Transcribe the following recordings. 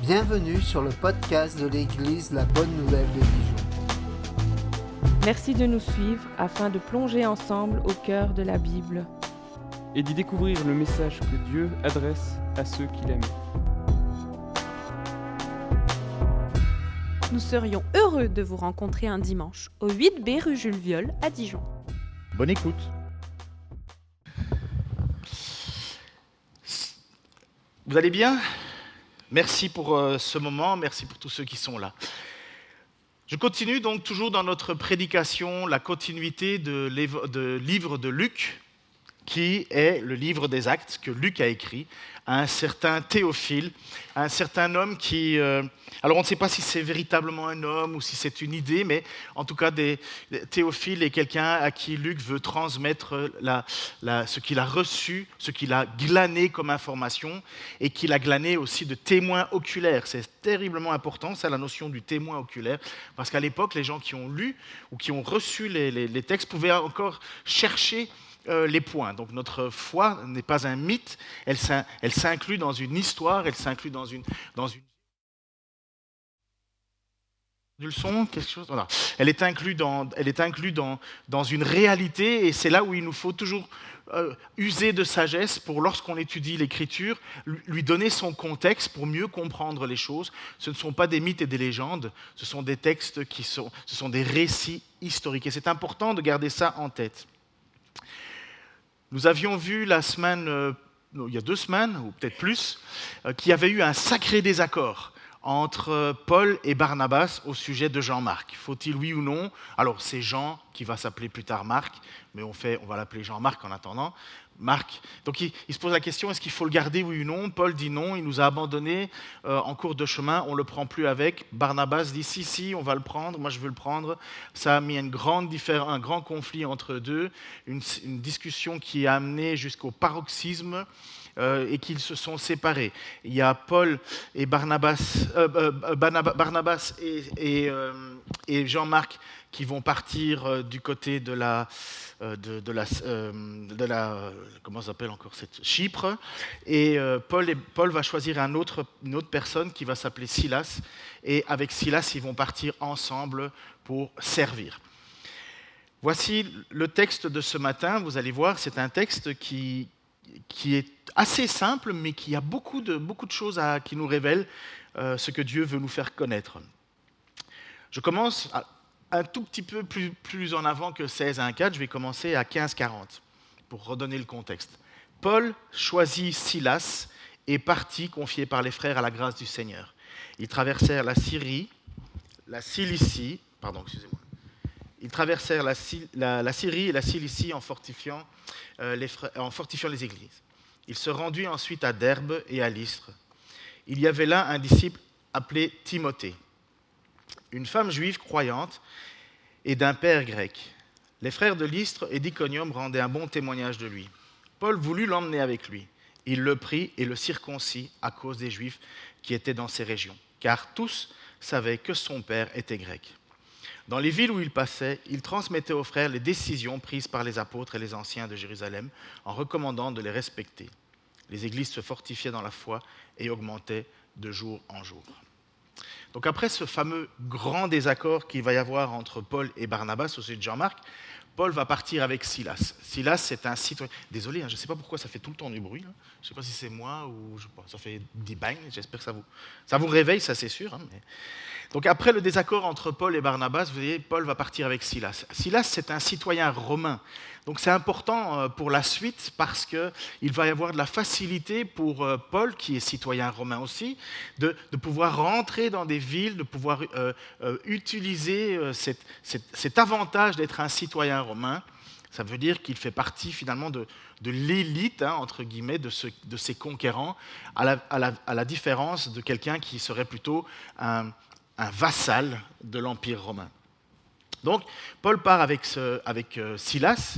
Bienvenue sur le podcast de l'Église La Bonne Nouvelle de Dijon. Merci de nous suivre afin de plonger ensemble au cœur de la Bible et d'y découvrir le message que Dieu adresse à ceux qu'il aime. Nous serions heureux de vous rencontrer un dimanche au 8B rue Jules Viol à Dijon. Bonne écoute. Vous allez bien ? Merci pour ce moment, merci pour tous ceux qui sont là. Je continue donc toujours dans notre prédication, la continuité de livre de Luc, qui est le livre des Actes que Luc a écrit à un certain Théophile, à un certain homme qui... alors on ne sait pas si c'est véritablement un homme ou si c'est une idée, mais en tout cas Théophile est quelqu'un à qui Luc veut transmettre ce qu'il a reçu, ce qu'il a glané comme information et qu'il a glané aussi de témoins oculaires. C'est terriblement important, ça, la notion du témoin oculaire, parce qu'à l'époque, les gens qui ont lu ou qui ont reçu les textes pouvaient encore chercher les points. Donc notre foi n'est pas un mythe, elle s'inclut dans une histoire, elle s'inclut dans une du son, quelque chose. Voilà. Elle est inclue dans une réalité, et c'est là où il nous faut toujours user de sagesse pour, lorsqu'on étudie l'Écriture, lui donner son contexte pour mieux comprendre les choses. Ce ne sont pas des mythes et des légendes, ce sont des textes ce sont des récits historiques, et c'est important de garder ça en tête. Nous avions vu il y a 2 semaines, ou peut-être plus, qu'il y avait eu un sacré désaccord entre Paul et Barnabas au sujet de Jean-Marc. Faut-il oui ou non ? Alors c'est Jean qui va s'appeler plus tard Marc, mais on va l'appeler Jean-Marc en attendant. Marc. Donc il se pose la question, est-ce qu'il faut le garder oui ou non ? Paul dit non, il nous a abandonnés en cours de chemin, on ne le prend plus avec. Barnabas dit si, on va le prendre, moi je veux le prendre. Ça a mis un grand conflit entre eux deux, une discussion qui a amené jusqu'au paroxysme et qu'ils se sont séparés. Il y a Paul et Barnabas et Jean-Marc qui vont partir du côté de la comment ça s'appelle encore cette Chypre, et Paul va choisir une autre personne qui va s'appeler Silas, et avec Silas ils vont partir ensemble pour servir. Voici le texte de ce matin. Vous allez voir, c'est un texte qui est assez simple, mais qui a beaucoup de choses qui nous révèlent ce que Dieu veut nous faire connaître. Je commence un tout petit peu plus en avant que 16:1-4, je vais commencer à 15:40 pour redonner le contexte. Paul choisit Silas et partit, confié par les frères à la grâce du Seigneur. Ils traversèrent la Syrie et la Cilicie en fortifiant les églises. Il se rendit ensuite à Derbe et à Lystre. Il y avait là un disciple appelé Timothée, une femme juive croyante et d'un père grec. Les frères de Lystre et d'Iconium rendaient un bon témoignage de lui. Paul voulut l'emmener avec lui. Il le prit et le circoncit à cause des Juifs qui étaient dans ces régions, car tous savaient que son père était grec. Dans les villes où il passait, il transmettait aux frères les décisions prises par les apôtres et les anciens de Jérusalem en recommandant de les respecter. Les églises se fortifiaient dans la foi et augmentaient de jour en jour. Donc après ce fameux grand désaccord qu'il va y avoir entre Paul et Barnabas au sujet de Jean-Marc, Paul va partir avec Silas. Silas, c'est un citoyen... Désolé, je ne sais pas pourquoi ça fait tout le temps du bruit. Je ne sais pas si c'est moi ou ça fait des bangs. J'espère que ça vous réveille, ça c'est sûr. Mais... Donc après le désaccord entre Paul et Barnabas, vous voyez, Paul va partir avec Silas. Silas, c'est un citoyen romain. Donc c'est important pour la suite parce qu'il va y avoir de la facilité pour Paul, qui est citoyen romain aussi, de pouvoir rentrer dans des villes, de pouvoir utiliser cet avantage d'être un citoyen romain. Ça veut dire qu'il fait partie finalement de l'élite, entre guillemets, de ces conquérants, à la différence de quelqu'un qui serait plutôt un vassal de l'Empire romain. Donc, Paul part avec Silas,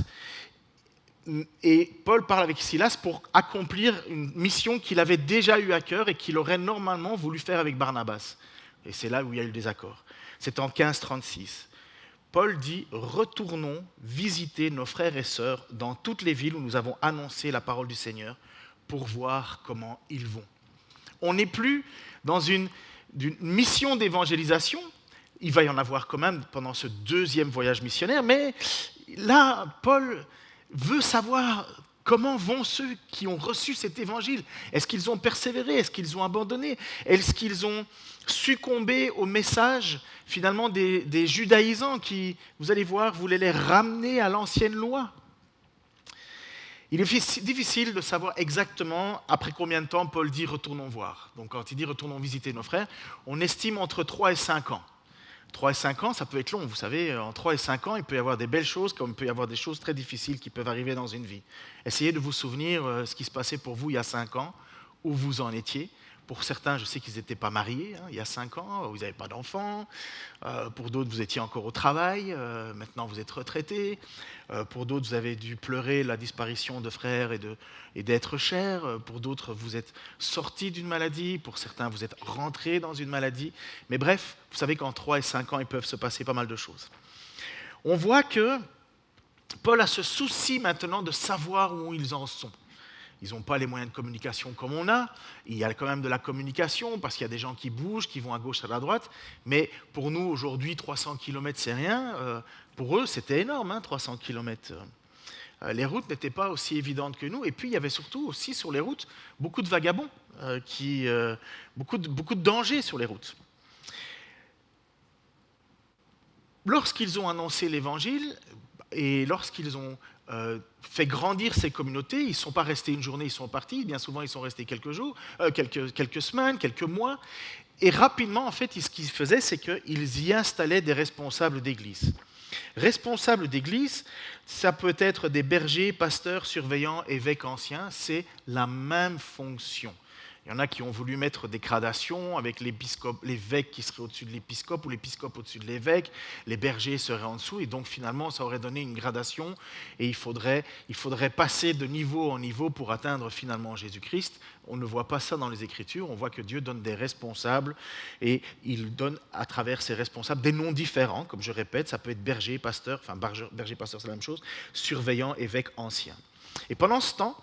et Paul parle avec Silas pour accomplir une mission qu'il avait déjà eu à cœur et qu'il aurait normalement voulu faire avec Barnabas. Et c'est là où il y a eu le désaccord. C'est en 15:36. Paul dit « Retournons visiter nos frères et sœurs dans toutes les villes où nous avons annoncé la parole du Seigneur pour voir comment ils vont. » On n'est plus dans une mission d'évangélisation. Il va y en avoir quand même pendant ce deuxième voyage missionnaire, mais là, Paul veut savoir comment vont ceux qui ont reçu cet évangile. Est-ce qu'ils ont persévéré? Est-ce qu'ils ont abandonné? Est-ce qu'ils ont succombé au message finalement des judaïsants qui, vous allez voir, voulaient les ramener à l'ancienne loi? Il est difficile de savoir exactement après combien de temps Paul dit « retournons voir ». Donc quand il dit « retournons visiter nos frères », on estime entre 3 et 5 ans. 3 et 5 ans, ça peut être long, vous savez, en 3 et 5 ans, il peut y avoir des belles choses comme il peut y avoir des choses très difficiles qui peuvent arriver dans une vie. Essayez de vous souvenir ce qui se passait pour vous il y a 5 ans, où vous en étiez. Pour certains, je sais qu'ils n'étaient pas mariés il y a 5 ans, vous n'avez pas d'enfants. Pour d'autres, vous étiez encore au travail, maintenant vous êtes retraités. Pour d'autres, vous avez dû pleurer la disparition de frères et d'êtres chers. Pour d'autres, vous êtes sortis d'une maladie. Pour certains, vous êtes rentrés dans une maladie. Mais bref, vous savez qu'en 3 et 5 ans, il peut se passer pas mal de choses. On voit que Paul a ce souci maintenant de savoir où ils en sont. Ils n'ont pas les moyens de communication comme on a. Il y a quand même de la communication parce qu'il y a des gens qui bougent, qui vont à gauche, à la droite. Mais pour nous, aujourd'hui, 300 km, c'est rien. Pour eux, c'était énorme, 300 km. Les routes n'étaient pas aussi évidentes que nous. Et puis, il y avait surtout aussi sur les routes beaucoup de vagabonds, beaucoup de dangers sur les routes. Lorsqu'ils ont annoncé l'Évangile et lorsqu'ils ont fait grandir ces communautés, ils ne sont pas restés une journée, ils sont partis, bien souvent ils sont restés quelques jours, quelques semaines, quelques mois, et rapidement en fait ce qu'ils faisaient c'est qu'ils y installaient des responsables d'église. Responsables d'église, ça peut être des bergers, pasteurs, surveillants, évêques anciens, c'est la même fonction. Il y en a qui ont voulu mettre des gradations avec l'évêque qui serait au-dessus de l'épiscope ou l'épiscope au-dessus de l'évêque, les bergers seraient en dessous et donc finalement ça aurait donné une gradation et il faudrait passer de niveau en niveau pour atteindre finalement Jésus-Christ. On ne voit pas ça dans les Écritures, on voit que Dieu donne des responsables et il donne à travers ces responsables des noms différents, comme je répète, ça peut être berger, pasteur, enfin berger, pasteur c'est la même chose, surveillant, évêque, ancien. Et pendant ce temps,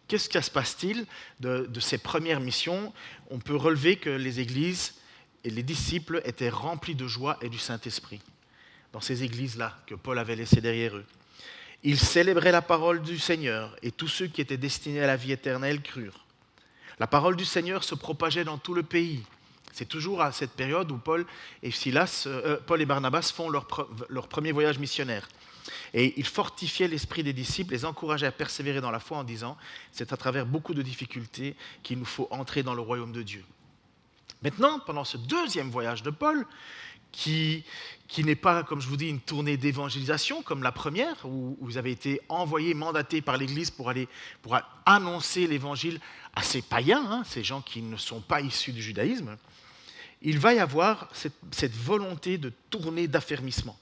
qu'est-ce qui se passe-t-il de ces premières missions? On peut relever que les églises et les disciples étaient remplis de joie et du Saint-Esprit dans ces églises-là que Paul avait laissées derrière eux. Ils célébraient la parole du Seigneur et tous ceux qui étaient destinés à la vie éternelle crurent. La parole du Seigneur se propageait dans tout le pays. C'est toujours à cette période où Paul et Barnabas font leur premier voyage missionnaire. Et ils fortifiaient l'esprit des disciples, les encourageaient à persévérer dans la foi en disant « c'est à travers beaucoup de difficultés qu'il nous faut entrer dans le royaume de Dieu ». Maintenant, pendant ce deuxième voyage de Paul, qui n'est pas, comme je vous dis, une tournée d'évangélisation comme la première, où vous avez été envoyés, mandatés par l'Église pour annoncer l'Évangile à ces païens, ces gens qui ne sont pas issus du judaïsme, il va y avoir cette volonté de tournée d'affermissement.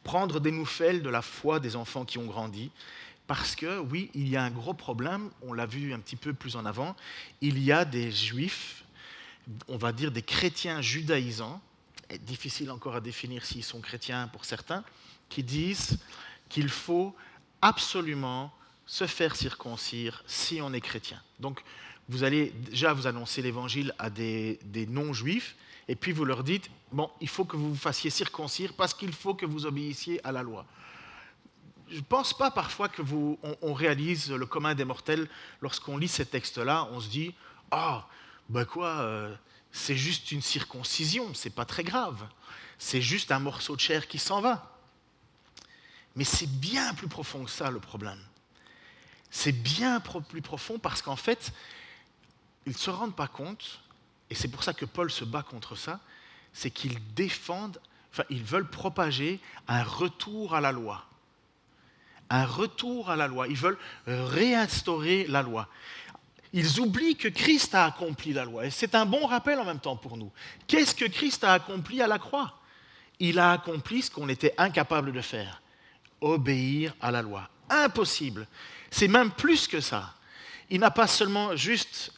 Prendre des nouvelles de la foi des enfants qui ont grandi, parce que, oui, il y a un gros problème, on l'a vu un petit peu plus en avant, il y a des juifs, on va dire des chrétiens judaïsants, difficile encore à définir s'ils sont chrétiens pour certains, qui disent qu'il faut absolument se faire circoncire si on est chrétien. Donc, vous allez déjà vous annoncer l'évangile à des non-juifs, et puis vous leur dites, bon, il faut que vous vous fassiez circoncire parce qu'il faut que vous obéissiez à la loi. Je ne pense pas parfois qu'on réalise le commun des mortels, lorsqu'on lit ces textes-là, on se dit, c'est juste une circoncision, c'est pas très grave, c'est juste un morceau de chair qui s'en va. Mais c'est bien plus profond que ça le problème. C'est bien plus profond parce qu'en fait, ils ne se rendent pas compte, et c'est pour ça que Paul se bat contre ça, c'est qu'ils ils veulent propager un retour à la loi. Un retour à la loi. Ils veulent réinstaurer la loi. Ils oublient que Christ a accompli la loi. Et c'est un bon rappel en même temps pour nous. Qu'est-ce que Christ a accompli à la croix? Il a accompli ce qu'on était incapable de faire. Obéir à la loi. Impossible. C'est même plus que ça. Il n'a pas seulement juste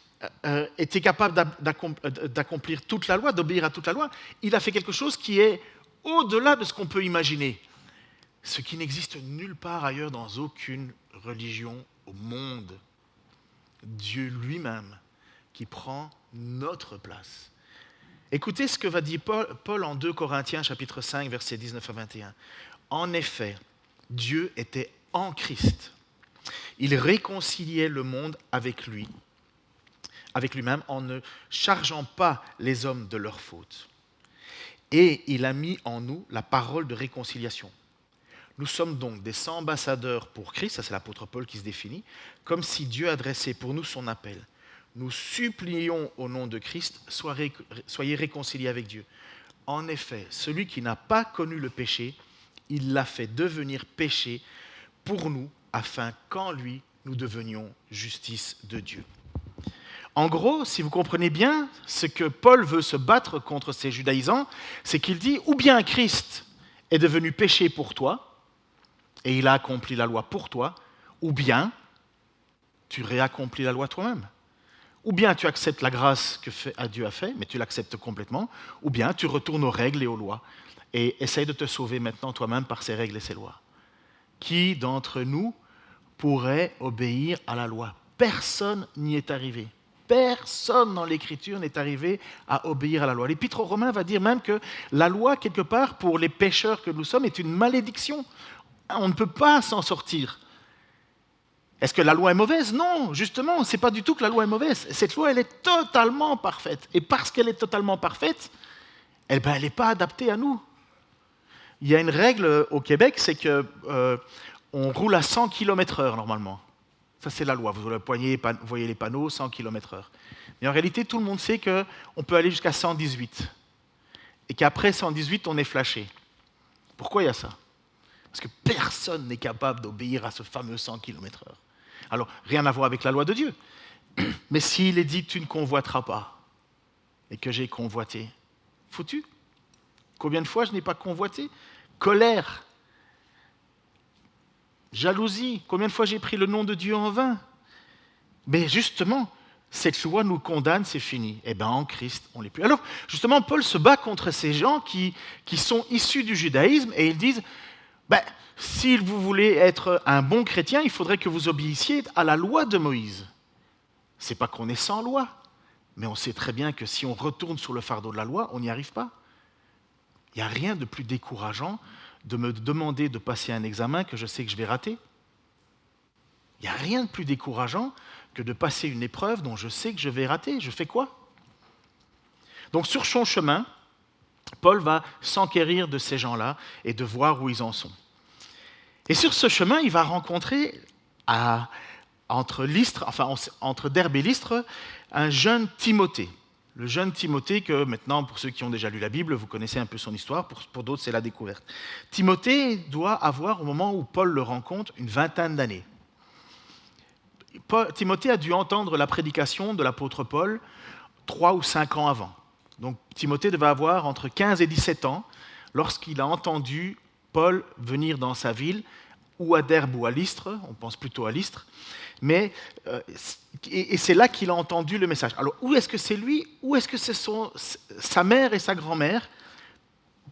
été capable d'accomplir toute la loi, d'obéir à toute la loi. Il a fait quelque chose qui est au-delà de ce qu'on peut imaginer. Ce qui n'existe nulle part ailleurs dans aucune religion au monde. Dieu lui-même qui prend notre place. Écoutez ce que va dire Paul en 2 Corinthiens chapitre 5, versets 19 à 21. En effet, Dieu était en Christ. Il réconciliait le monde avec lui-même, en ne chargeant pas les hommes de leurs fautes. Et il a mis en nous la parole de réconciliation. Nous sommes donc des ambassadeurs pour Christ, ça c'est l'apôtre Paul qui se définit, comme si Dieu adressait pour nous son appel. Nous supplions au nom de Christ, soyez réconciliés avec Dieu. En effet, celui qui n'a pas connu le péché, il l'a fait devenir péché pour nous, afin qu'en lui, nous devenions justice de Dieu. En gros, si vous comprenez bien, ce que Paul veut se battre contre ces judaïsants, c'est qu'il dit, ou bien Christ est devenu péché pour toi, et il a accompli la loi pour toi, ou bien tu réaccomplis la loi toi-même. Ou bien tu acceptes la grâce que Dieu a fait, mais tu l'acceptes complètement, ou bien tu retournes aux règles et aux lois, et essaye de te sauver maintenant toi-même par ces règles et ces lois. Qui d'entre nous pourrait obéir à la loi? Personne n'y est arrivé. Personne dans l'Écriture n'est arrivé à obéir à la loi. L'Épître aux Romains va dire même que la loi, quelque part, pour les pécheurs que nous sommes, est une malédiction. On ne peut pas s'en sortir. Est-ce que la loi est mauvaise? Non, justement, ce n'est pas du tout que la loi est mauvaise. Cette loi, elle est totalement parfaite. Et parce qu'elle est totalement parfaite, elle n'est pas adaptée à nous. Il y a une règle au Québec, c'est qu'on roule à 100 km/h normalement. Ça, c'est la loi. Vous voyez les panneaux, 100 km/h. Mais en réalité, tout le monde sait qu'on peut aller jusqu'à 118. Et qu'après 118, on est flashé. Pourquoi il y a ça? Parce que personne n'est capable d'obéir à ce fameux 100 km/h. Alors, rien à voir avec la loi de Dieu. Mais s'il est dit « tu ne convoiteras pas » et que j'ai convoité, foutu. Combien de fois je n'ai pas convoité? Colère, jalousie, combien de fois j'ai pris le nom de Dieu en vain? Mais justement, cette loi nous condamne, c'est fini. Eh bien, en Christ, on ne l'est plus. Alors, justement, Paul se bat contre ces gens qui sont issus du judaïsme et ils disent, si vous voulez être un bon chrétien, il faudrait que vous obéissiez à la loi de Moïse. Ce n'est pas qu'on est sans loi, mais on sait très bien que si on retourne sur le fardeau de la loi, on n'y arrive pas. Il n'y a rien de plus décourageant de me demander de passer un examen que je sais que je vais rater. Il n'y a rien de plus décourageant que de passer une épreuve dont je sais que je vais rater. Je fais quoi? Donc sur son chemin, Paul va s'enquérir de ces gens-là et de voir où ils en sont. Et sur ce chemin, il va rencontrer entre Derbe et Lystre un jeune Timothée. Le jeune Timothée que maintenant, pour ceux qui ont déjà lu la Bible, vous connaissez un peu son histoire, pour d'autres c'est la découverte. Timothée doit avoir, au moment où Paul le rencontre, une vingtaine d'années. Timothée a dû entendre la prédication de l'apôtre Paul 3 ou 5 ans avant. Donc Timothée devait avoir entre 15 et 17 ans lorsqu'il a entendu Paul venir dans sa ville, ou à Derbe ou à Lystre, on pense plutôt à Lystre, mais et c'est là qu'il a entendu le message. Alors où est-ce que c'est lui, ou est-ce que c'est sa mère et sa grand-mère?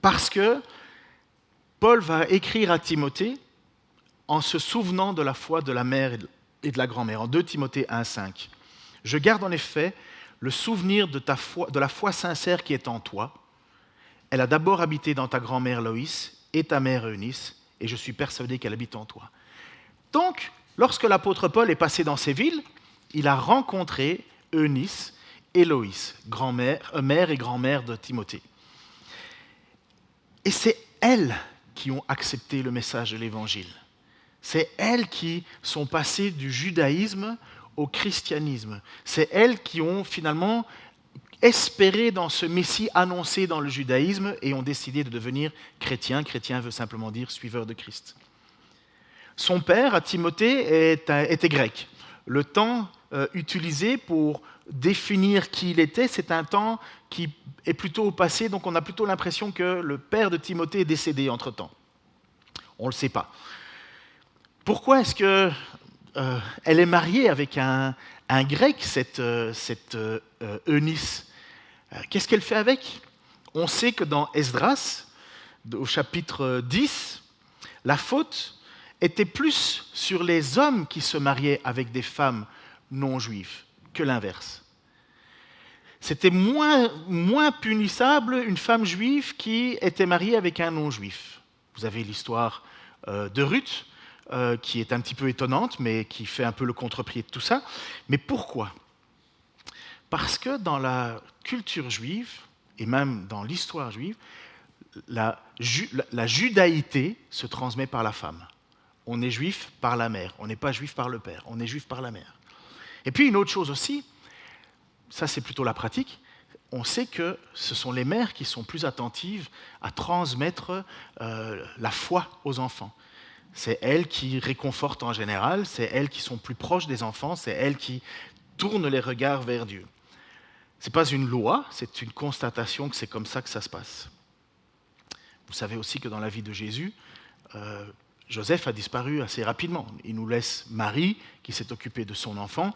Parce que Paul va écrire à Timothée en se souvenant de la foi de la mère et de la grand-mère, en 2 Timothée 1,5. Je garde en effet le souvenir de la foi sincère qui est en toi. Elle a d'abord habité dans ta grand-mère Loïs et ta mère Eunice, et je suis persuadé qu'elle habite en toi. Donc, lorsque l'apôtre Paul est passé dans ces villes, il a rencontré Eunice et Loïs, mère et grand-mère de Timothée. Et c'est elles qui ont accepté le message de l'Évangile. C'est elles qui sont passées du judaïsme au christianisme. C'est elles qui ont finalement espéré dans ce Messie annoncé dans le judaïsme et ont décidé de devenir chrétiens. Chrétien veut simplement dire suiveur de Christ. Son père, à Timothée, était grec. Le temps utilisé pour définir qui il était, c'est un temps qui est plutôt au passé, donc on a plutôt l'impression que le père de Timothée est décédé entre-temps. On ne le sait pas. Pourquoi est-ce qu'elle est mariée avec un grec, cette Eunice? Qu'est-ce qu'elle fait avec? On sait que dans Esdras, au chapitre 10, la faute était plus sur les hommes qui se mariaient avec des femmes non juives que l'inverse. C'était moins punissable une femme juive qui était mariée avec un non-juif. Vous avez l'histoire de Ruth, qui est un petit peu étonnante, mais qui fait un peu le contre-pied de tout ça. Mais pourquoi ? Parce que dans la culture juive, et même dans l'histoire juive, la judaïté se transmet par la femme. On est juif par la mère, on n'est pas juif par le père, on est juif par la mère. Et puis une autre chose aussi, ça c'est plutôt la pratique, on sait que ce sont les mères qui sont plus attentives à transmettre la foi aux enfants. C'est elles qui réconfortent en général, c'est elles qui sont plus proches des enfants, c'est elles qui tournent les regards vers Dieu. Ce n'est pas une loi, c'est une constatation que c'est comme ça que ça se passe. Vous savez aussi que dans la vie de Jésus, Joseph a disparu assez rapidement. Il nous laisse Marie, qui s'est occupée de son enfant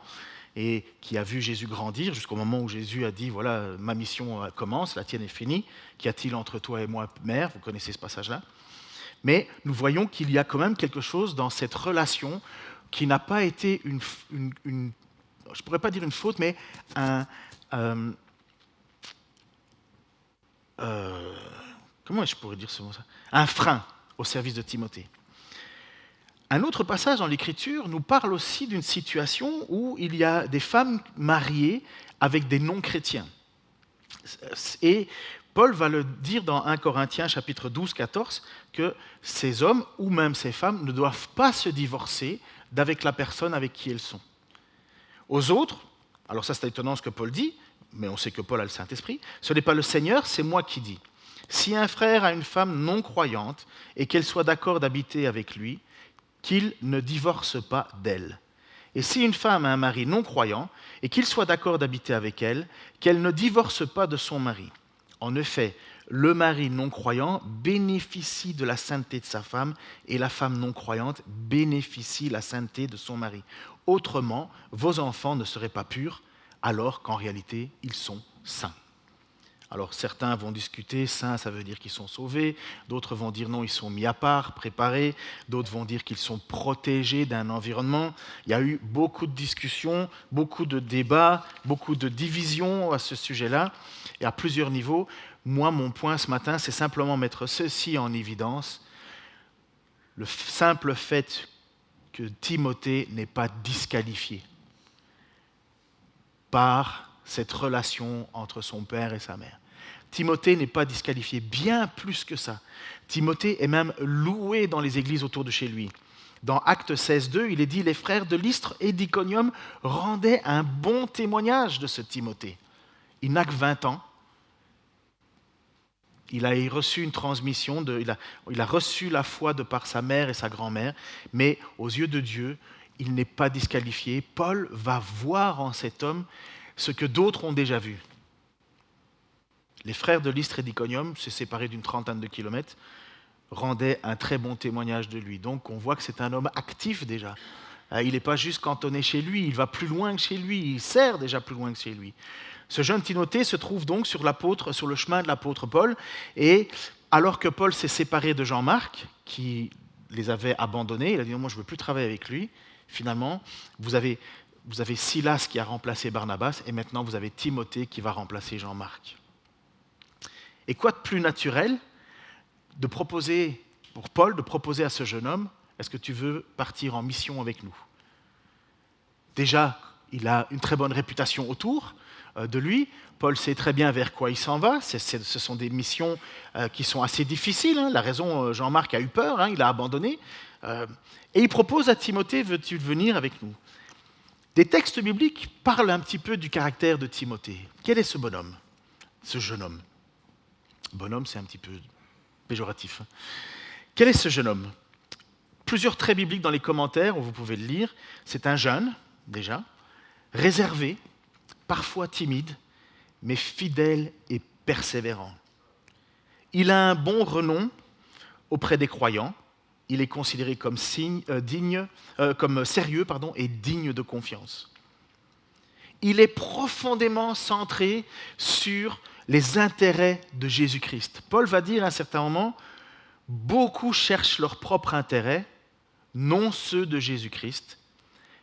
et qui a vu Jésus grandir jusqu'au moment où Jésus a dit « Voilà, ma mission commence, la tienne est finie. Qu'y a-t-il entre toi et moi, mère ?» Vous connaissez ce passage-là. Mais nous voyons qu'il y a quand même quelque chose dans cette relation qui n'a pas été une je ne pourrais pas dire une faute, mais comment je pourrais dire ce mot-là ? Un frein au service de Timothée. Un autre passage dans l'Écriture nous parle aussi d'une situation où il y a des femmes mariées avec des non-chrétiens. Et Paul va le dire dans 1 Corinthiens chapitre 12, 14, que ces hommes ou même ces femmes ne doivent pas se divorcer d'avec la personne avec qui elles sont. Aux autres, alors ça c'est étonnant ce que Paul dit, mais on sait que Paul a le Saint-Esprit, ce n'est pas le Seigneur, c'est moi qui dis. Si un frère a une femme non croyante et qu'elle soit d'accord d'habiter avec lui, qu'il ne divorce pas d'elle. Et si une femme a un mari non croyant et qu'il soit d'accord d'habiter avec elle, qu'elle ne divorce pas de son mari. En effet, le mari non croyant bénéficie de la sainteté de sa femme et la femme non croyante bénéficie de la sainteté de son mari. Autrement, vos enfants ne seraient pas purs alors qu'en réalité, ils sont saints. Alors certains vont discuter, saints, ça veut dire qu'ils sont sauvés, d'autres vont dire non, ils sont mis à part, préparés, d'autres vont dire qu'ils sont protégés d'un environnement. Il y a eu beaucoup de discussions, beaucoup de débats, beaucoup de divisions à ce sujet-là, et à plusieurs niveaux. Moi, mon point ce matin, c'est simplement mettre ceci en évidence, le simple fait que Timothée n'est pas disqualifié par cette relation entre son père et sa mère. Timothée n'est pas disqualifié, bien plus que ça. Timothée est même loué dans les églises autour de chez lui. Dans Actes 16.2, il est dit « Les frères de Lystre et d'Iconium rendaient un bon témoignage de ce Timothée. » Il n'a que 20 ans. Il a reçu une transmission, il a reçu la foi de par sa mère et sa grand-mère, mais aux yeux de Dieu, il n'est pas disqualifié. Paul va voir en cet homme ce que d'autres ont déjà vu. Les frères de Lystre et d'Iconium, c'est séparé d'une trentaine de kilomètres, rendaient un très bon témoignage de lui. Donc on voit que c'est un homme actif déjà. Il n'est pas juste cantonné chez lui, il va plus loin que chez lui, il sert déjà plus loin que chez lui. Ce jeune Timothée se trouve donc sur le chemin de l'apôtre Paul, et alors que Paul s'est séparé de Jean-Marc, qui les avait abandonnés, il a dit « Moi je ne veux plus travailler avec lui », finalement, vous avez Silas qui a remplacé Barnabas, et maintenant vous avez Timothée qui va remplacer Jean-Marc. Et quoi de plus naturel pour Paul de proposer à ce jeune homme, est-ce que tu veux partir en mission avec nous ? Déjà, il a une très bonne réputation autour de lui. Paul sait très bien vers quoi il s'en va. Ce sont des missions qui sont assez difficiles. La raison, Jean-Marc a eu peur, il a abandonné. Et il propose à Timothée, veux-tu venir avec nous ? Des textes bibliques parlent un petit peu du caractère de Timothée. Quel est ce bonhomme, ce jeune homme ? Bonhomme, c'est un petit peu péjoratif. Quel est ce jeune homme ? Plusieurs traits bibliques dans les commentaires, où vous pouvez le lire. C'est un jeune, déjà, réservé, parfois timide, mais fidèle et persévérant. Il a un bon renom auprès des croyants. Il est considéré comme sérieux et digne de confiance. Il est profondément centré sur les intérêts de Jésus-Christ. Paul va dire à un certain moment, beaucoup cherchent leur propre intérêt, non ceux de Jésus-Christ,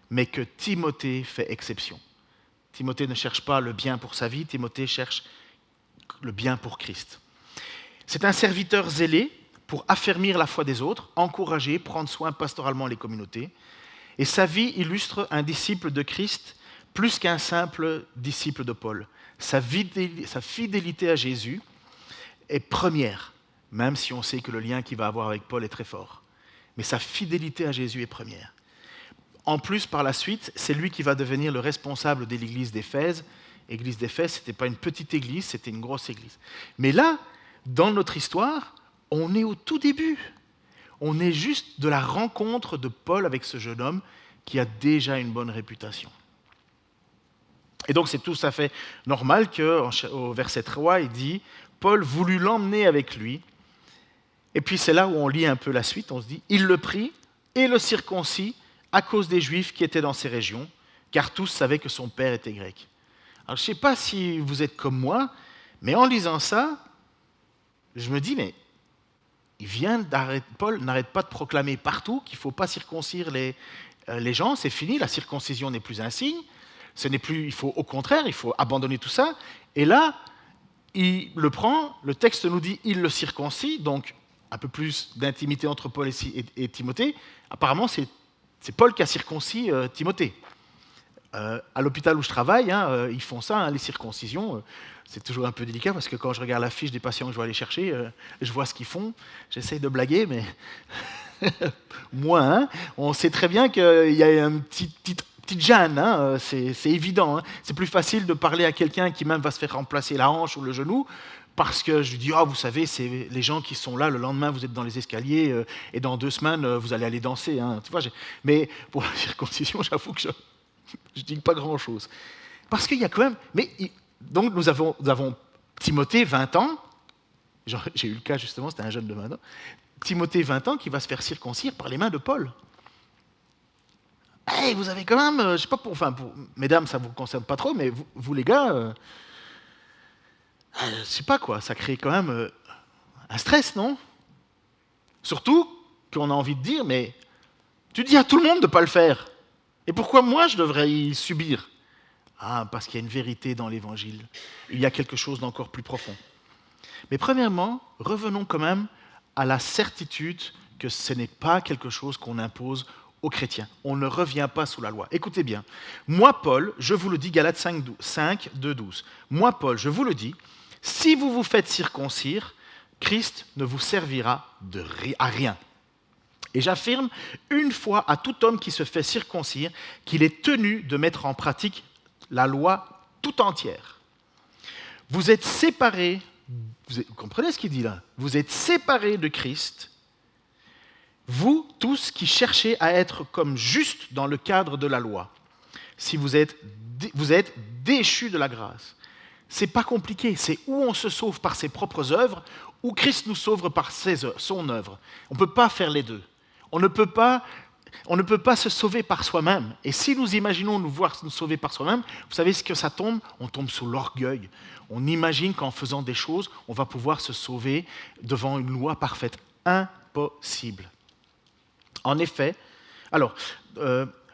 mais que Timothée fait exception. Timothée ne cherche pas le bien pour sa vie, Timothée cherche le bien pour Christ. C'est un serviteur zélé pour affermir la foi des autres, encourager, prendre soin pastoralement les communautés. Et sa vie illustre un disciple de Christ plus qu'un simple disciple de Paul. Sa fidélité à Jésus est première, même si on sait que le lien qu'il va avoir avec Paul est très fort. Mais sa fidélité à Jésus est première. En plus, par la suite, c'est lui qui va devenir le responsable de l'église d'Éphèse. L'église d'Éphèse, ce n'était pas une petite église, c'était une grosse église. Mais là, dans notre histoire, on est au tout début. On est juste de la rencontre de Paul avec ce jeune homme qui a déjà une bonne réputation. Et donc c'est tout à fait normal qu'au verset 3, il dit « Paul voulut l'emmener avec lui ». Et puis c'est là où on lit un peu la suite, on se dit « Il le prit et le circoncis à cause des Juifs qui étaient dans ces régions, car tous savaient que son père était grec. » Alors je ne sais pas si vous êtes comme moi, mais en lisant ça, je me dis « Mais Paul n'arrête pas de proclamer partout qu'il ne faut pas circoncire les gens, c'est fini, la circoncision n'est plus un signe. Il faut au contraire, il faut abandonner tout ça. Et là, il le prend, le texte nous dit il le circoncis, donc un peu plus d'intimité entre Paul et Timothée. Apparemment, c'est Paul qui a circoncis Timothée. À l'hôpital où je travaille, ils font ça, les circoncisions. C'est toujours un peu délicat parce que quand je regarde la fiche des patients que je vais aller chercher, je vois ce qu'ils font. J'essaye de blaguer, mais moi, on sait très bien qu'il y a une petite gêne, c'est évident. C'est plus facile de parler à quelqu'un qui même va se faire remplacer la hanche ou le genou, parce que je lui dis, vous savez, c'est les gens qui sont là, le lendemain vous êtes dans les escaliers, et dans 2 semaines vous allez aller danser. Tu vois, mais pour la circoncision, j'avoue que je ne dis pas grand-chose. Parce qu'il y a quand même... Donc nous avons Timothée, 20 ans, j'ai eu le cas justement, c'était un jeune de 20 ans, Timothée, 20 ans, qui va se faire circoncire par les mains de Paul. Hey, vous avez quand même, je ne sais pas pour mesdames, ça ne vous concerne pas trop, mais vous les gars, je ne sais pas quoi, ça crée quand même un stress, non? Surtout qu'on a envie de dire, mais tu dis à tout le monde de ne pas le faire. Et pourquoi moi je devrais y subir? Parce qu'il y a une vérité dans l'Évangile. Il y a quelque chose d'encore plus profond. Mais premièrement, revenons quand même à la certitude que ce n'est pas quelque chose qu'on impose aux chrétiens. On ne revient pas sous la loi. Écoutez bien. Moi, Paul, je vous le dis, Galates 5, 2, 12. Moi, Paul, je vous le dis, si vous vous faites circoncire, Christ ne vous servira à rien. Et j'affirme une fois à tout homme qui se fait circoncire qu'il est tenu de mettre en pratique la loi tout entière. Vous êtes séparés, vous comprenez ce qu'il dit là? Vous êtes séparés de Christ, vous tous qui cherchez à être comme justes dans le cadre de la loi. Si vous êtes déchus de la grâce. C'est pas compliqué, c'est où on se sauve par ses propres œuvres, ou Christ nous sauve par son œuvre. On ne peut pas faire les deux. On ne peut pas se sauver par soi-même. Et si nous imaginons nous sauver par soi-même, vous savez ce que ça tombe? On tombe sous l'orgueil. On imagine qu'en faisant des choses, on va pouvoir se sauver devant une loi parfaite. Impossible. En effet, alors,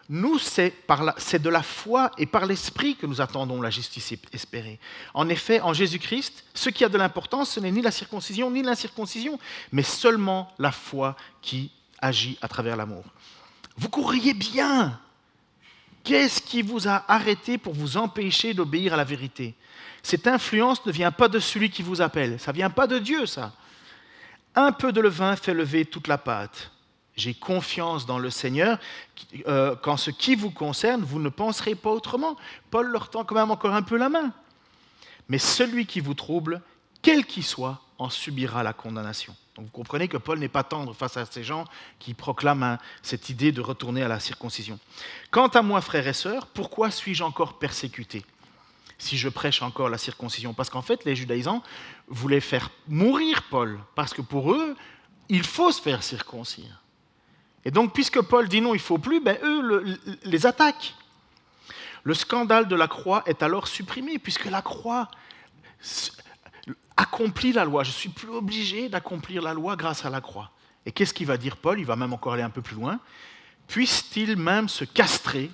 nous, c'est de la foi et par l'esprit que nous attendons la justice espérée. En effet, en Jésus-Christ, ce qui a de l'importance, ce n'est ni la circoncision ni l'incirconcision, mais seulement la foi qui agit à travers l'amour. Vous courriez bien. Qu'est-ce qui vous a arrêté pour vous empêcher d'obéir à la vérité? Cette influence ne vient pas de celui qui vous appelle. Ça ne vient pas de Dieu, ça. Un peu de levain fait lever toute la pâte. J'ai confiance dans le Seigneur qu'en ce qui vous concerne, vous ne penserez pas autrement. Paul leur tend quand même encore un peu la main. Mais celui qui vous trouble, quel qu'il soit, en subira la condamnation. Donc vous comprenez que Paul n'est pas tendre face à ces gens qui proclament cette idée de retourner à la circoncision. Quant à moi, frères et sœurs, pourquoi suis-je encore persécuté si je prêche encore la circoncision? Parce qu'en fait, les judaïsants voulaient faire mourir Paul, parce que pour eux, il faut se faire circoncire. Et donc, puisque Paul dit non, il ne faut plus, eux les attaquent. Le scandale de la croix est alors supprimé, puisque la croix accomplit la loi. Je ne suis plus obligé d'accomplir la loi grâce à la croix. Et qu'est-ce qu'il va dire Paul? Il va même encore aller un peu plus loin. Puisse-t-il même se castrer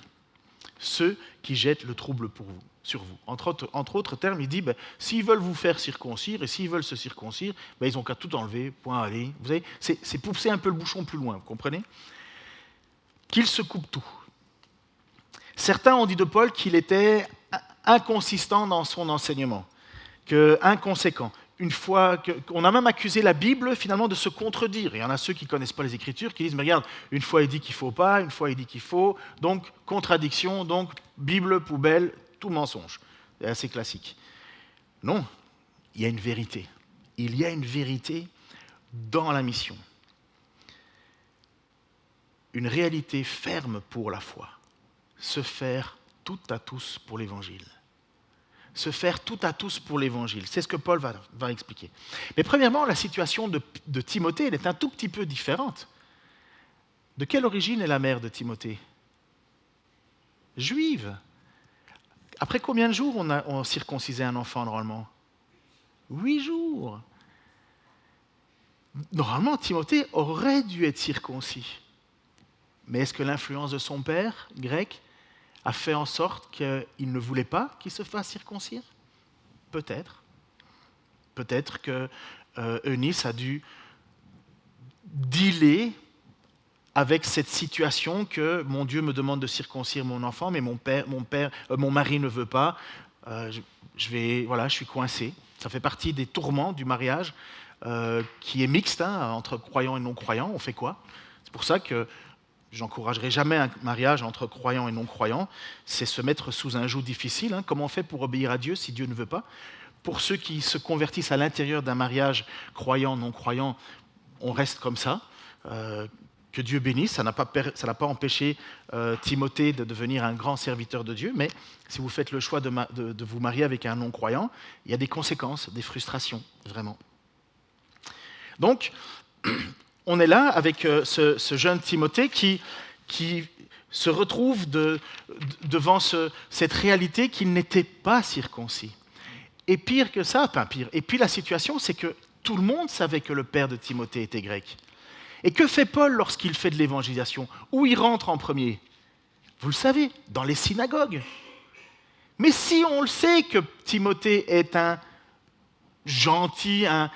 ceux qui jettent le trouble sur vous. Entre autres termes, il dit, s'ils veulent vous faire circoncire et s'ils veulent se circoncire, ils n'ont qu'à tout enlever, point aller. Vous savez, c'est pousser un peu le bouchon plus loin, vous comprenez? Qu'ils se coupent tout. Certains ont dit de Paul qu'il était inconsistant dans son enseignement, inconséquent. Une fois qu'on a même accusé la Bible finalement de se contredire. Il y en a ceux qui ne connaissent pas les Écritures qui disent, mais regarde, une fois il dit qu'il ne faut pas, une fois il dit qu'il faut, donc contradiction, donc Bible, poubelle, tout mensonge. C'est assez classique. Non, il y a une vérité. Il y a une vérité dans la mission. Une réalité ferme pour la foi. Se faire tout à tous pour l'Évangile. Se faire tout à tous pour l'Évangile. C'est ce que Paul va expliquer. Mais premièrement, la situation de Timothée, elle est un tout petit peu différente. De quelle origine est la mère de Timothée? Juive. Après combien de jours on circoncisait un enfant normalement? 8 jours. Normalement, Timothée aurait dû être circoncis. Mais est-ce que l'influence de son père, grec, a fait en sorte qu'il ne voulait pas qu'il se fasse circoncire? Peut-être. Peut-être que Eunice a dû dealer avec cette situation que mon Dieu me demande de circoncire mon enfant, mais mon mari ne veut pas. Je suis coincé. Ça fait partie des tourments du mariage qui est mixte entre croyants et non-croyants. On fait quoi? C'est pour ça que j'encouragerai jamais un mariage entre croyants et non-croyants. C'est se mettre sous un joug difficile. Comment on fait pour obéir à Dieu si Dieu ne veut pas? Pour ceux qui se convertissent à l'intérieur d'un mariage croyant-non-croyant, on reste comme ça. Que Dieu bénisse. Ça n'a pas empêché Timothée de devenir un grand serviteur de Dieu, mais si vous faites le choix de vous marier avec un non-croyant, il y a des conséquences, des frustrations, vraiment. Donc, on est là avec ce jeune Timothée qui se retrouve devant cette réalité qu'il n'était pas circoncis. Et pire que ça, et puis la situation, c'est que tout le monde savait que le père de Timothée était grec. Et que fait Paul lorsqu'il fait de l'évangélisation? Où il rentre en premier? Vous le savez, dans les synagogues. Mais si on le sait que Timothée est un gentil, un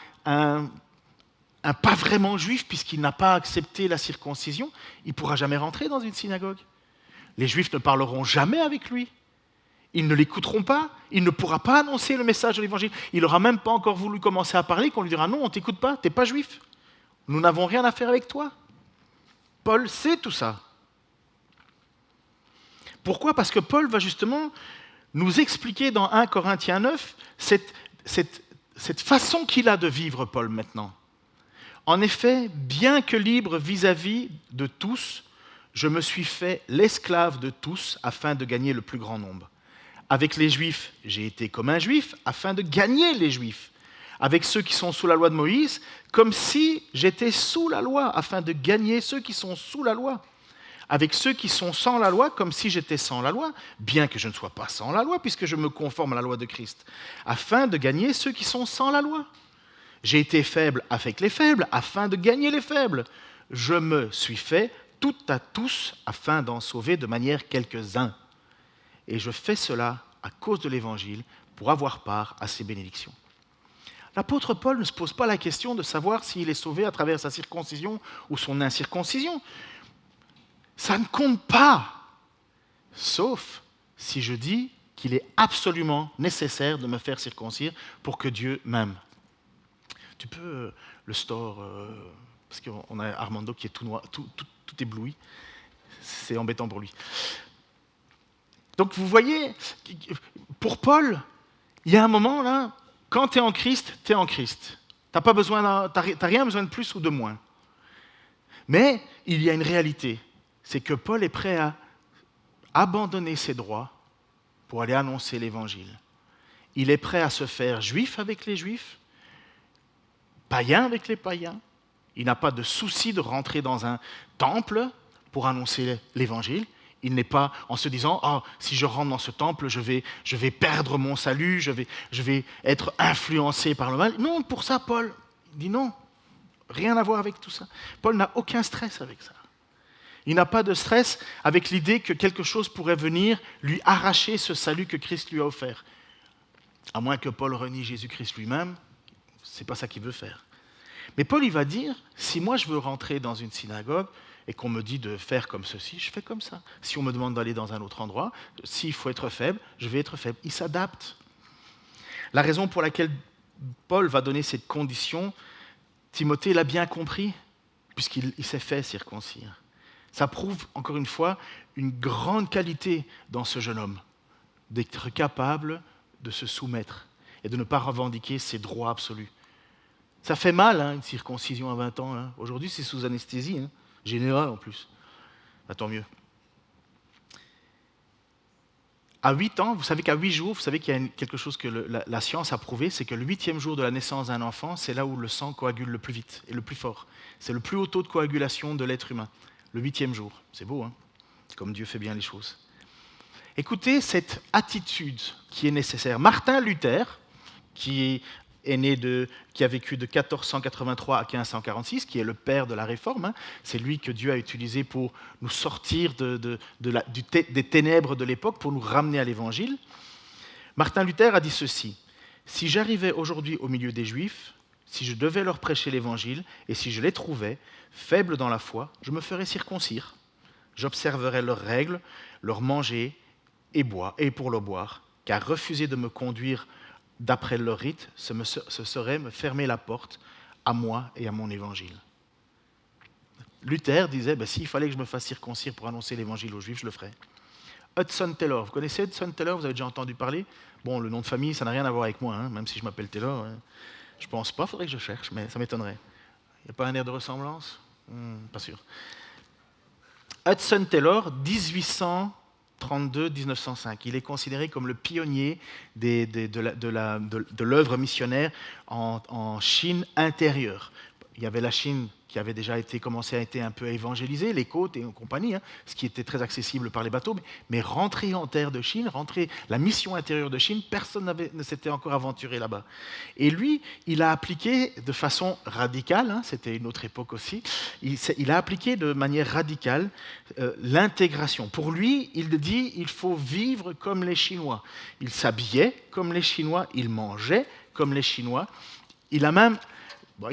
pas vraiment juif, puisqu'il n'a pas accepté la circoncision, il ne pourra jamais rentrer dans une synagogue. Les Juifs ne parleront jamais avec lui. Ils ne l'écouteront pas. Il ne pourra pas annoncer le message de l'Évangile. Il n'aura même pas encore voulu commencer à parler, qu'on lui dira « Non, on ne t'écoute pas, tu n'es pas juif. Nous n'avons rien à faire avec toi. » Paul sait tout ça. Pourquoi? Parce que Paul va justement nous expliquer dans 1 Corinthiens 9 cette façon qu'il a de vivre, Paul, maintenant. En effet, bien que libre vis-à-vis de tous, je me suis fait l'esclave de tous afin de gagner le plus grand nombre. Avec les Juifs, j'ai été comme un Juif afin de gagner les Juifs. Avec ceux qui sont sous la loi de Moïse, comme si j'étais sous la loi afin de gagner ceux qui sont sous la loi. Avec ceux qui sont sans la loi, comme si j'étais sans la loi, bien que je ne sois pas sans la loi, puisque je me conforme à la loi de Christ, afin de gagner ceux qui sont sans la loi. J'ai été faible avec les faibles, afin de gagner les faibles. Je me suis fait tout à tous, afin d'en sauver de manière quelques-uns. Et je fais cela à cause de l'Évangile, pour avoir part à ses bénédictions. L'apôtre Paul ne se pose pas la question de savoir s'il est sauvé à travers sa circoncision ou son incirconcision. Ça ne compte pas, sauf si je dis qu'il est absolument nécessaire de me faire circoncire pour que Dieu m'aime. Tu peux le store, parce qu'on a Armando qui est tout noir, tout ébloui. C'est embêtant pour lui. Donc vous voyez, pour Paul, il y a un moment là, quand tu es en Christ, tu es en Christ. Tu n'as rien besoin de plus ou de moins. Mais il y a une réalité, c'est que Paul est prêt à abandonner ses droits pour aller annoncer l'Évangile. Il est prêt à se faire juif avec les juifs, païen avec les païens. Il n'a pas de souci de rentrer dans un temple pour annoncer l'Évangile. Il n'est pas en se disant « si je rentre dans ce temple, je vais perdre mon salut, je vais être influencé par le mal. » Non, pour ça, Paul dit non. Rien à voir avec tout ça. Paul n'a aucun stress avec ça. Il n'a pas de stress avec l'idée que quelque chose pourrait venir lui arracher ce salut que Christ lui a offert. À moins que Paul renie Jésus-Christ lui-même, c'est pas ça qu'il veut faire. Mais Paul, il va dire, si moi je veux rentrer dans une synagogue et qu'on me dit de faire comme ceci, je fais comme ça. Si on me demande d'aller dans un autre endroit, s'il faut être faible, je vais être faible. Il s'adapte. La raison pour laquelle Paul va donner cette condition, Timothée l'a bien compris, puisqu'il s'est fait circoncire. Ça prouve, encore une fois, une grande qualité dans ce jeune homme, d'être capable de se soumettre et de ne pas revendiquer ses droits absolus. Ça fait mal, une circoncision à 20 ans. Aujourd'hui, c'est sous anesthésie, générale en plus. Tant mieux. À 8 ans, vous savez qu'à 8 jours, vous savez qu'il y a quelque chose que la science a prouvé, c'est que le 8e jour de la naissance d'un enfant, c'est là où le sang coagule le plus vite et le plus fort. C'est le plus haut taux de coagulation de l'être humain. Le 8e jour. C'est beau, comme Dieu fait bien les choses. Écoutez cette attitude qui est nécessaire. Martin Luther, qui a vécu de 1483 à 1546, qui est le père de la Réforme, c'est lui que Dieu a utilisé pour nous sortir des ténèbres de l'époque, pour nous ramener à l'Évangile. Martin Luther a dit ceci: « Si j'arrivais aujourd'hui au milieu des Juifs, si je devais leur prêcher l'Évangile, et si je les trouvais faibles dans la foi, je me ferais circoncire. J'observerais leurs règles, leur manger et pour le boire, car refuser de me conduire d'après leur rite, ce serait me fermer la porte à moi et à mon évangile. » Luther disait, s'il fallait que je me fasse circoncire pour annoncer l'évangile aux Juifs, je le ferais. Hudson Taylor, vous connaissez Hudson Taylor? Vous avez déjà entendu parler? Bon, le nom de famille, ça n'a rien à voir avec moi, même si je m'appelle Taylor. Je ne pense pas, il faudrait que je cherche, mais ça m'étonnerait. Il n'y a pas un air de ressemblance? Pas sûr. Hudson Taylor, 1832-1905. Il est considéré comme le pionnier de l'œuvre missionnaire en Chine intérieure. Il y avait la Chine qui avait déjà commencé à être un peu évangélisée, les côtes et compagnie, ce qui était très accessible par les bateaux, mais rentrer en terre de Chine, la mission intérieure de Chine, personne ne s'était encore aventuré là-bas. Et lui, il a appliqué de façon radicale, c'était une autre époque aussi, il a appliqué de manière radicale l'intégration. Pour lui, il dit il faut vivre comme les Chinois. Il s'habillait comme les Chinois, il mangeait comme les Chinois. Il a même...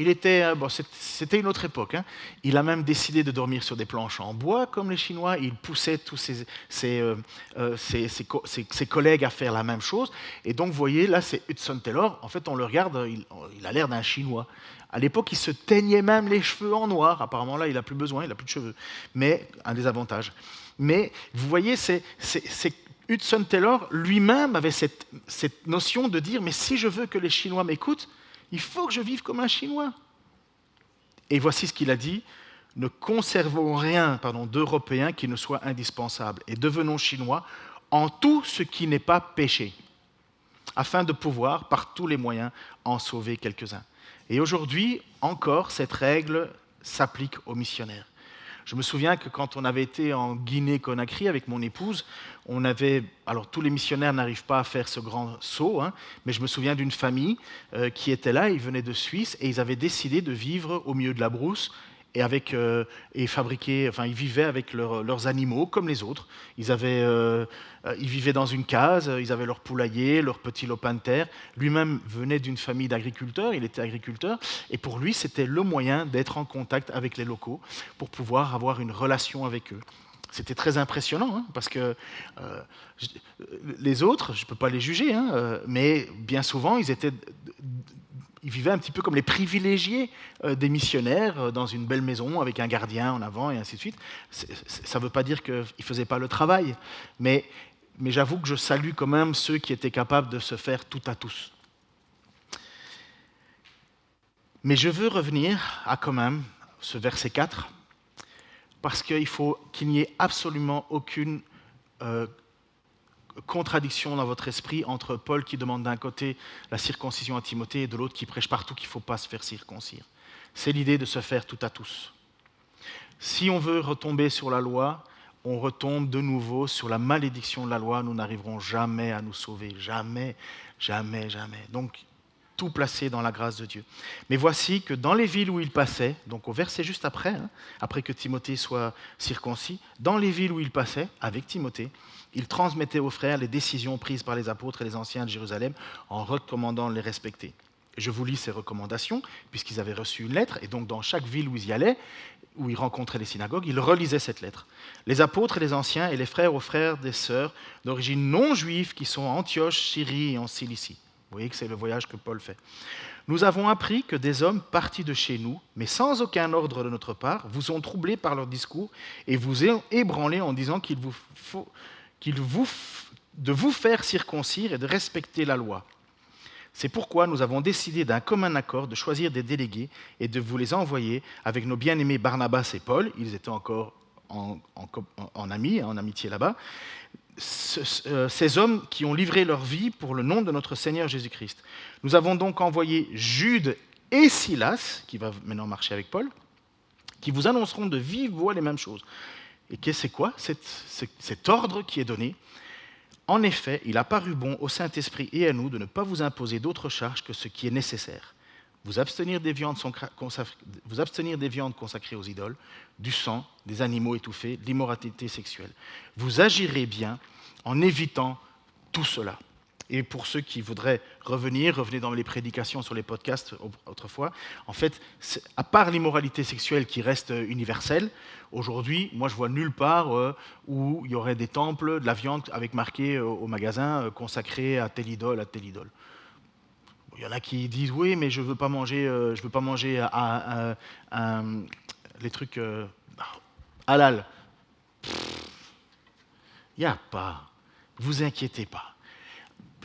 c'était une autre époque. Il a même décidé de dormir sur des planches en bois, comme les Chinois. Il poussait tous ses collègues à faire la même chose. Et donc, vous voyez, là, c'est Hudson Taylor. En fait, on le regarde, il a l'air d'un Chinois. À l'époque, il se teignait même les cheveux en noir. Apparemment, là, il n'a plus besoin, il n'a plus de cheveux. Mais, un des avantages. Mais, vous voyez, Hudson Taylor lui-même avait cette notion de dire, mais si je veux que les Chinois m'écoutent, il faut que je vive comme un Chinois. Et voici ce qu'il a dit: ne conservons rien d'européen qui ne soit indispensable, et devenons Chinois en tout ce qui n'est pas péché, afin de pouvoir, par tous les moyens, en sauver quelques-uns. Et aujourd'hui, encore, cette règle s'applique aux missionnaires. Je me souviens que quand on avait été en Guinée-Conakry avec mon épouse, alors tous les missionnaires n'arrivent pas à faire ce grand saut, mais je me souviens d'une famille qui était là, ils venaient de Suisse et ils avaient décidé de vivre au milieu de la brousse et ils vivaient avec leurs animaux comme les autres. Ils vivaient dans une case, ils avaient leur poulailler, leur petit lopin de terre. Lui-même venait d'une famille d'agriculteurs, il était agriculteur, et pour lui, c'était le moyen d'être en contact avec les locaux pour pouvoir avoir une relation avec eux. C'était très impressionnant, parce que les autres, je ne peux pas les juger, mais bien souvent, ils vivaient un petit peu comme les privilégiés des missionnaires dans une belle maison avec un gardien en avant et ainsi de suite. Ça ne veut pas dire qu'ils ne faisaient pas le travail, mais j'avoue que je salue quand même ceux qui étaient capables de se faire tout à tous. Mais je veux revenir à quand même ce verset 4, parce qu'il faut qu'il n'y ait absolument aucune contradiction dans votre esprit entre Paul qui demande d'un côté la circoncision à Timothée et de l'autre qui prêche partout qu'il ne faut pas se faire circoncire. C'est l'idée de se faire tout à tous. Si on veut retomber sur la loi, on retombe de nouveau sur la malédiction de la loi, nous n'arriverons jamais à nous sauver. Jamais, jamais, jamais. Donc, tout placé dans la grâce de Dieu. Mais voici que dans les villes où il passait, donc au verset juste après, après que Timothée soit circoncis, dans les villes où il passait, avec Timothée, il transmettait aux frères les décisions prises par les apôtres et les anciens de Jérusalem en recommandant de les respecter. Je vous lis ces recommandations, puisqu'ils avaient reçu une lettre, et donc dans chaque ville où ils y allaient, où ils rencontraient les synagogues, ils relisaient cette lettre. Les apôtres et les anciens et les frères aux frères des sœurs d'origine non juive qui sont à Antioche, Syrie et en Cilicie. Vous voyez que c'est le voyage que Paul fait. Nous avons appris que des hommes partis de chez nous, mais sans aucun ordre de notre part, vous ont troublés par leur discours et vous ont ébranlé en disant de vous faire circoncire et de respecter la loi. C'est pourquoi nous avons décidé d'un commun accord de choisir des délégués et de vous les envoyer avec nos bien-aimés Barnabas et Paul. Ils étaient encore en amis, en amitié là-bas. Ces hommes qui ont livré leur vie pour le nom de notre Seigneur Jésus-Christ. Nous avons donc envoyé Jude et Silas, qui va maintenant marcher avec Paul, qui vous annonceront de vive voix les mêmes choses. Et c'est quoi cet ordre qui est donné ? En effet, il a paru bon au Saint-Esprit et à nous de ne pas vous imposer d'autre charge que ce qui est nécessaire. Vous abstenir des viandes consacrées aux idoles, du sang, des animaux étouffés, de l'immoralité sexuelle. Vous agirez bien en évitant tout cela. Et pour ceux qui voudraient revenez dans les prédications sur les podcasts autrefois. En fait, à part l'immoralité sexuelle qui reste universelle, aujourd'hui, moi je vois nulle part où il y aurait des temples, de la viande avec marqué au magasin consacré à telle idole, à telle idole. Il y en a qui disent oui, mais je veux pas manger les trucs halal. Il n'y a pas. Vous inquiétez pas.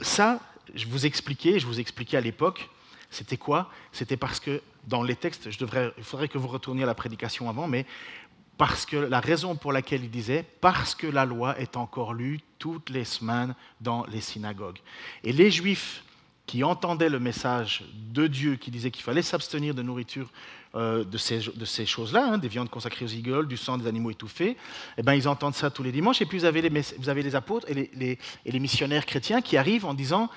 Ça, je vous expliquais à l'époque, c'était quoi ? C'était parce que dans les textes, il faudrait que vous retourniez à la prédication avant, mais parce que la raison pour laquelle il disait, parce que la loi est encore lue toutes les semaines dans les synagogues. Et les Juifs qui entendaient le message de Dieu qui disait qu'il fallait s'abstenir de nourriture de ces choses-là, des viandes consacrées aux idoles, du sang des animaux étouffés, eh ben, ils entendent ça tous les dimanches. Et puis vous avez les apôtres et les missionnaires chrétiens qui arrivent en disant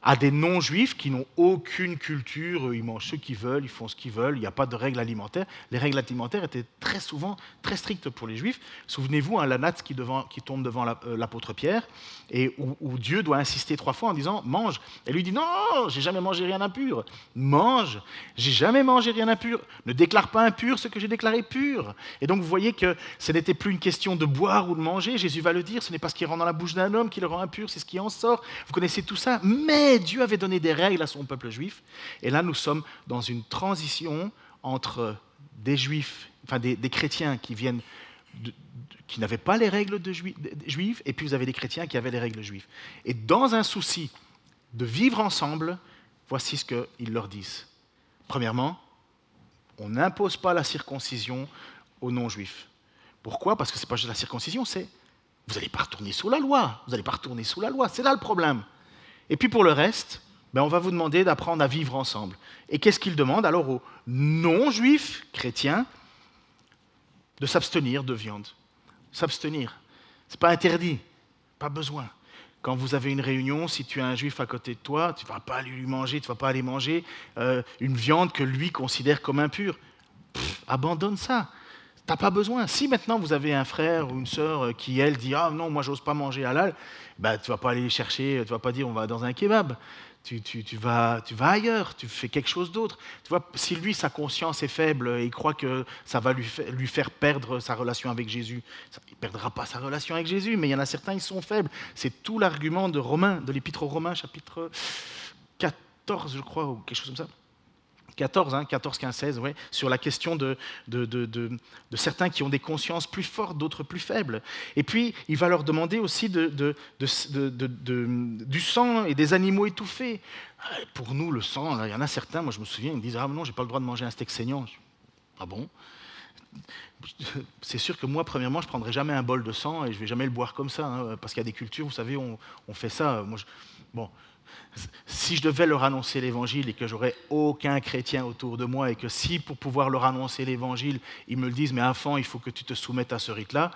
à des non-juifs qui n'ont aucune culture, ils mangent ce qu'ils veulent, ils font ce qu'ils veulent, il n'y a pas de règles alimentaires. Les règles alimentaires étaient très souvent très strictes pour les juifs. Souvenez-vous, la natte qui tombe devant l'apôtre Pierre, et où Dieu doit insister 3 fois en disant « mange ». Et lui dit « Non, j'ai jamais mangé rien d'impur. Mange, j'ai jamais mangé rien d'impur. Ne déclare pas impur ce que j'ai déclaré pur. » Et donc vous voyez que ce n'était plus une question de boire ou de manger. Jésus va le dire, ce n'est pas ce qui rentre dans la bouche d'un homme qui le rend impur, c'est ce qui en sort. Vous connaissez tout ça. Mais Dieu avait donné des règles à son peuple juif. Et là, nous sommes dans une transition entre des juifs, enfin des chrétiens qui viennent qui n'avaient pas les règles juives, et puis vous avez des chrétiens qui avaient les règles juives. Et dans un souci de vivre ensemble, voici ce qu'ils leur disent. Premièrement, on n'impose pas la circoncision aux non-juifs. Pourquoi ? Parce que ce n'est pas juste la circoncision, c'est vous n'allez pas retourner sous la loi. Vous n'allez pas retourner sous la loi. C'est là le problème. Et puis pour le reste, on va vous demander d'apprendre à vivre ensemble. Et qu'est-ce qu'ils demandent alors aux non-juifs chrétiens ? De s'abstenir de viande. S'abstenir. Ce n'est pas interdit, pas besoin. Quand vous avez une réunion, si tu as un juif à côté de toi, tu ne vas pas lui manger, tu ne vas pas aller manger une viande que lui considère comme impure. Abandonne ça. Tu n'as pas besoin. Si maintenant vous avez un frère ou une sœur qui, elle, dit « Ah non, moi, j'ose pas manger halal », tu ne vas pas aller chercher, tu ne vas pas dire « On va dans un kebab ». Tu vas ailleurs, tu fais quelque chose d'autre. Tu vois, si lui, sa conscience est faible et il croit que ça va lui faire perdre sa relation avec Jésus, il ne perdra pas sa relation avec Jésus, mais il y en a certains, ils sont faibles. C'est tout l'argument de l'Épître aux Romains, chapitre 14, je crois, ou quelque chose comme ça. 14, 15, 16, ouais, sur la question de certains qui ont des consciences plus fortes, d'autres plus faibles. Et puis, il va leur demander aussi du sang et des animaux étouffés. Pour nous, le sang, là, il y en a certains, moi je me souviens, ils me disent « Ah non, j'ai pas le droit de manger un steak saignant. » Ah bon ? C'est sûr que moi, premièrement, je ne prendrai jamais un bol de sang et je ne vais jamais le boire comme ça, parce qu'il y a des cultures, vous savez, on fait ça. Si je devais leur annoncer l'évangile et que j'aurais aucun chrétien autour de moi et que si pour pouvoir leur annoncer l'évangile, ils me le disent « Mais enfant, il faut que tu te soumettes à ce rite-là »,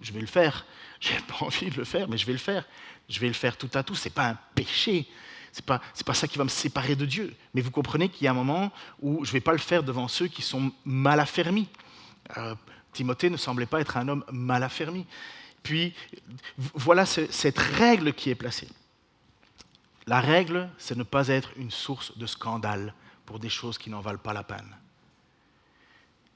je vais le faire. Je n'ai pas envie de le faire, mais je vais le faire. Je vais le faire tout à tout. Ce n'est pas un péché. c'est pas ça qui va me séparer de Dieu. Mais vous comprenez qu'il y a un moment où je ne vais pas le faire devant ceux qui sont mal affermis. Timothée ne semblait pas être un homme mal affermi. Puis, voilà cette règle qui est placée. La règle, c'est ne pas être une source de scandale pour des choses qui n'en valent pas la peine.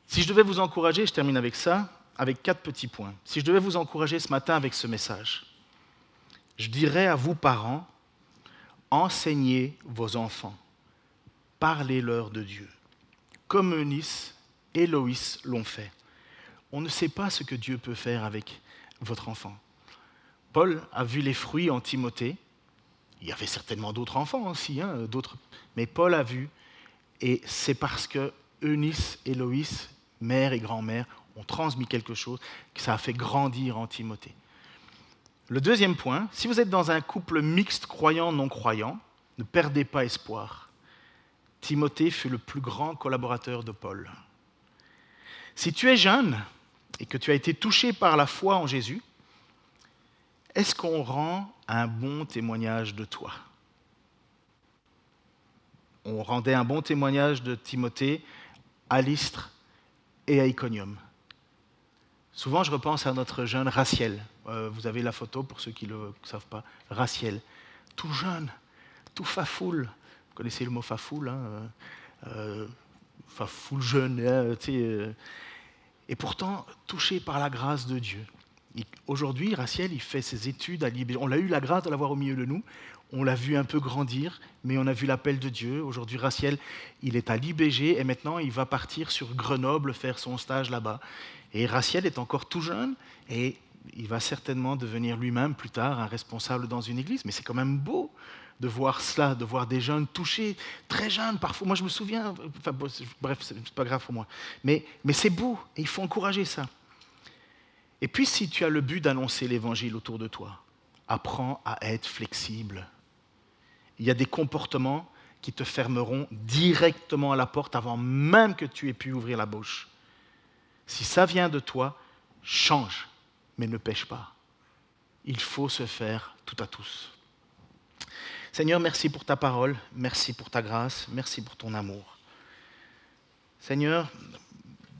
Si je devais vous encourager, je termine avec ça, avec 4 petits points. Si je devais vous encourager ce matin avec ce message, je dirais à vous, parents, enseignez vos enfants, parlez-leur de Dieu, comme Eunice et Loïs l'ont fait. On ne sait pas ce que Dieu peut faire avec votre enfant. Paul a vu les fruits en Timothée. Il y avait certainement d'autres enfants aussi, mais Paul a vu, et c'est parce que Eunice et Loïs, mère et grand-mère, ont transmis quelque chose que ça a fait grandir en Timothée. Le deuxième point, si vous êtes dans un couple mixte croyant-non-croyant, ne perdez pas espoir. Timothée fut le plus grand collaborateur de Paul. Si tu es jeune et que tu as été touché par la foi en Jésus, est-ce qu'on rend un bon témoignage de toi? On rendait un bon témoignage de Timothée à Lystre et à Iconium. Souvent, je repense à notre jeune Raciel. Vous avez la photo, pour ceux qui ne le savent pas. Raciel, tout jeune, tout fafoule. Vous connaissez le mot fafoule, fafoule jeune. Et pourtant, touché par la grâce de Dieu. Aujourd'hui, Raciel, il fait ses études à l'IBG. On a eu la grâce de l'avoir au milieu de nous. On l'a vu un peu grandir, mais on a vu l'appel de Dieu. Aujourd'hui, Raciel, il est à l'IBG et maintenant, il va partir sur Grenoble faire son stage là-bas. Et Raciel est encore tout jeune et il va certainement devenir lui-même plus tard un responsable dans une église. Mais c'est quand même beau de voir cela, de voir des jeunes touchés, très jeunes parfois. Moi, je me souviens, bref, c'est pas grave pour moi. Mais c'est beau et il faut encourager ça. Et puis, si tu as le but d'annoncer l'évangile autour de toi, apprends à être flexible. Il y a des comportements qui te fermeront directement à la porte avant même que tu aies pu ouvrir la bouche. Si ça vient de toi, change, mais ne pêche pas. Il faut se faire tout à tous. Seigneur, merci pour ta parole, merci pour ta grâce, merci pour ton amour. Seigneur,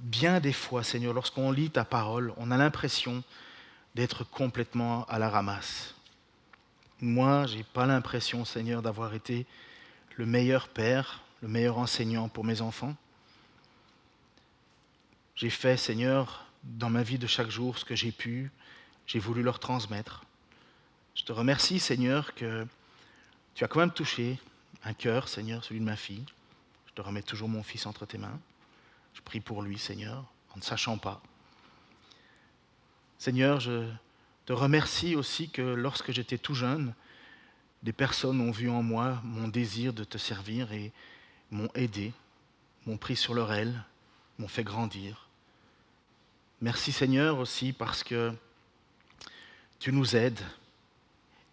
bien des fois, Seigneur, lorsqu'on lit ta parole, on a l'impression d'être complètement à la ramasse. Moi, je n'ai pas l'impression, Seigneur, d'avoir été le meilleur père, le meilleur enseignant pour mes enfants. J'ai fait, Seigneur, dans ma vie de chaque jour, ce que j'ai pu. J'ai voulu leur transmettre. Je te remercie, Seigneur, que tu as quand même touché un cœur, Seigneur, celui de ma fille. Je te remets toujours mon fils entre tes mains. Je prie pour lui, Seigneur, en ne sachant pas. Seigneur, je te remercie aussi que lorsque j'étais tout jeune, des personnes ont vu en moi mon désir de te servir et m'ont aidé, m'ont pris sur leur aile, m'ont fait grandir. Merci Seigneur aussi parce que tu nous aides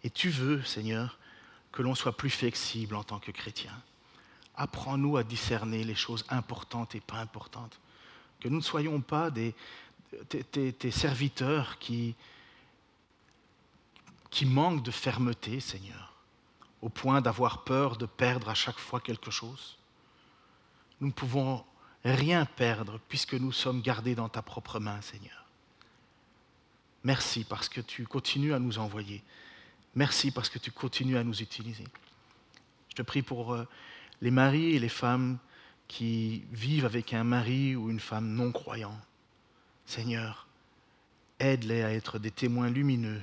et tu veux, Seigneur, que l'on soit plus flexible en tant que chrétien. Apprends-nous à discerner les choses importantes et pas importantes. Que nous ne soyons pas tes serviteurs qui manquent de fermeté, Seigneur, au point d'avoir peur de perdre à chaque fois quelque chose. Nous ne pouvons rien perdre puisque nous sommes gardés dans ta propre main, Seigneur. Merci parce que tu continues à nous envoyer. Merci parce que tu continues à nous utiliser. Je te prie pour les maris et les femmes qui vivent avec un mari ou une femme non croyant. Seigneur, aide-les à être des témoins lumineux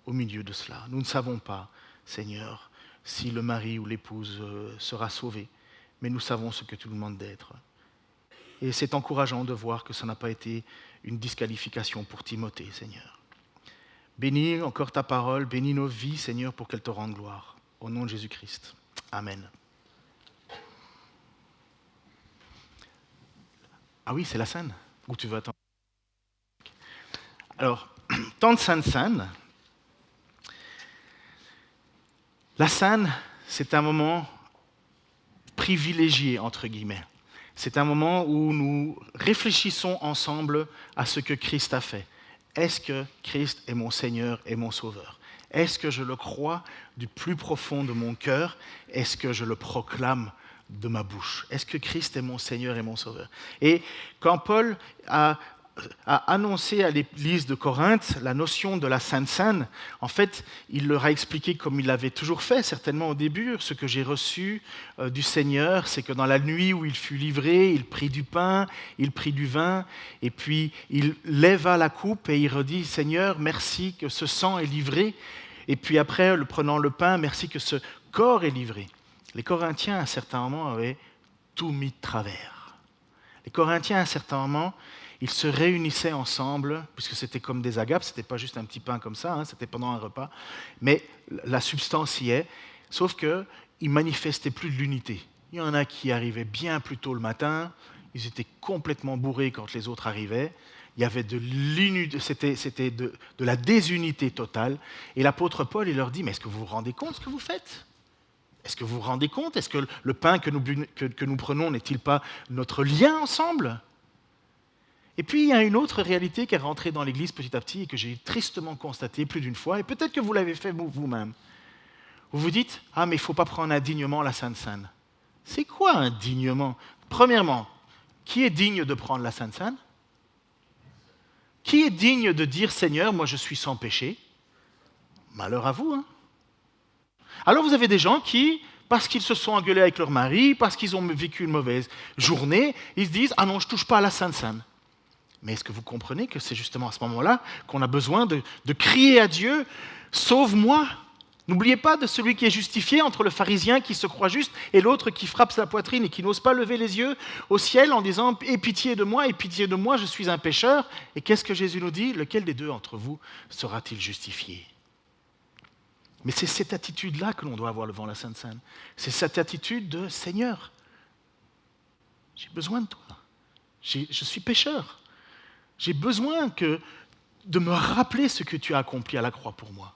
au milieu de cela. Nous ne savons pas, Seigneur, si le mari ou l'épouse sera sauvé, mais nous savons ce que tu nous demandes d'être. Et c'est encourageant de voir que ça n'a pas été une disqualification pour Timothée, Seigneur. Bénis encore ta parole, bénis nos vies, Seigneur, pour qu'elle te rende gloire. Au nom de Jésus-Christ. Amen. Ah oui, c'est la scène. Où tu veux attendre? Alors, temps de Sainte-Seine. La scène, c'est un moment privilégié, entre guillemets. C'est un moment où nous réfléchissons ensemble à ce que Christ a fait. Est-ce que Christ est mon Seigneur et mon Sauveur? Est-ce que je le crois du plus profond de mon cœur? Est-ce que je le proclame de ma bouche? Est-ce que Christ est mon Seigneur et mon Sauveur? Et quand Paul a annoncé à l'église de Corinthe la notion de la Sainte Seine, en fait, il leur a expliqué comme il l'avait toujours fait, certainement au début, ce que j'ai reçu du Seigneur, c'est que dans la nuit où il fut livré, il prit du pain, il prit du vin, et puis il leva la coupe et il redit, Seigneur, merci que ce sang est livré, et puis après, prenant le pain, merci que ce corps est livré. Les Corinthiens, à un certain moment, avaient tout mis de travers. Les Corinthiens, à un certain moment, ils se réunissaient ensemble, puisque c'était comme des agapes, ce n'était pas juste un petit pain comme ça, c'était pendant un repas, mais la substance y est, sauf qu'ils ne manifestaient plus de l'unité. Il y en a qui arrivaient bien plus tôt le matin, ils étaient complètement bourrés quand les autres arrivaient, il y avait c'était de la désunité totale, et l'apôtre Paul, il leur dit, mais est-ce que vous vous rendez compte de ce que vous faites ? Est-ce que vous vous rendez compte? Est-ce que le pain que nous prenons n'est-il pas notre lien ensemble? Et puis, il y a une autre réalité qui est rentrée dans l'Église petit à petit et que j'ai tristement constatée plus d'une fois, et peut-être que vous l'avez fait vous-même. Vous vous dites, ah, mais il ne faut pas prendre indignement la Sainte Seine. C'est quoi indignement? Premièrement, qui est digne de prendre la Sainte Seine? Qui est digne de dire, Seigneur, moi je suis sans péché? Malheur à vous, hein? Alors vous avez des gens qui, parce qu'ils se sont engueulés avec leur mari, parce qu'ils ont vécu une mauvaise journée, ils se disent, ah non, je ne touche pas à la Sainte Seine. Mais est-ce que vous comprenez que c'est justement à ce moment-là qu'on a besoin de crier à Dieu, sauve-moi? N'oubliez pas de celui qui est justifié entre le pharisien qui se croit juste et l'autre qui frappe sa poitrine et qui n'ose pas lever les yeux au ciel en disant « Aie pitié de moi, je suis un pécheur ». Et qu'est-ce que Jésus nous dit? Lequel des deux entre vous sera-t-il justifié? Mais c'est cette attitude-là que l'on doit avoir devant la Sainte Seine. C'est cette attitude de « Seigneur, j'ai besoin de toi, je suis pécheur, j'ai besoin de me rappeler ce que tu as accompli à la croix pour moi ».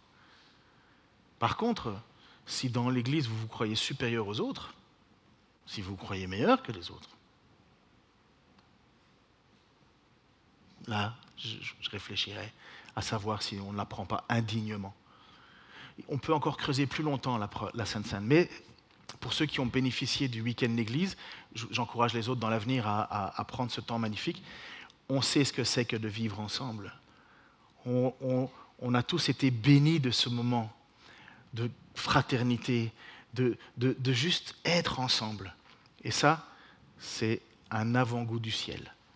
Par contre, si dans l'Église vous vous croyez supérieur aux autres, si vous vous croyez meilleur que les autres, là, je réfléchirais à savoir si on ne la prend pas indignement. On peut encore creuser plus longtemps la Sainte Seine, mais pour ceux qui ont bénéficié du week-end d'église, j'encourage les autres dans l'avenir à prendre ce temps magnifique. On sait ce que c'est que de vivre ensemble. On a tous été bénis de ce moment de fraternité, de juste être ensemble. Et ça, c'est un avant-goût du ciel.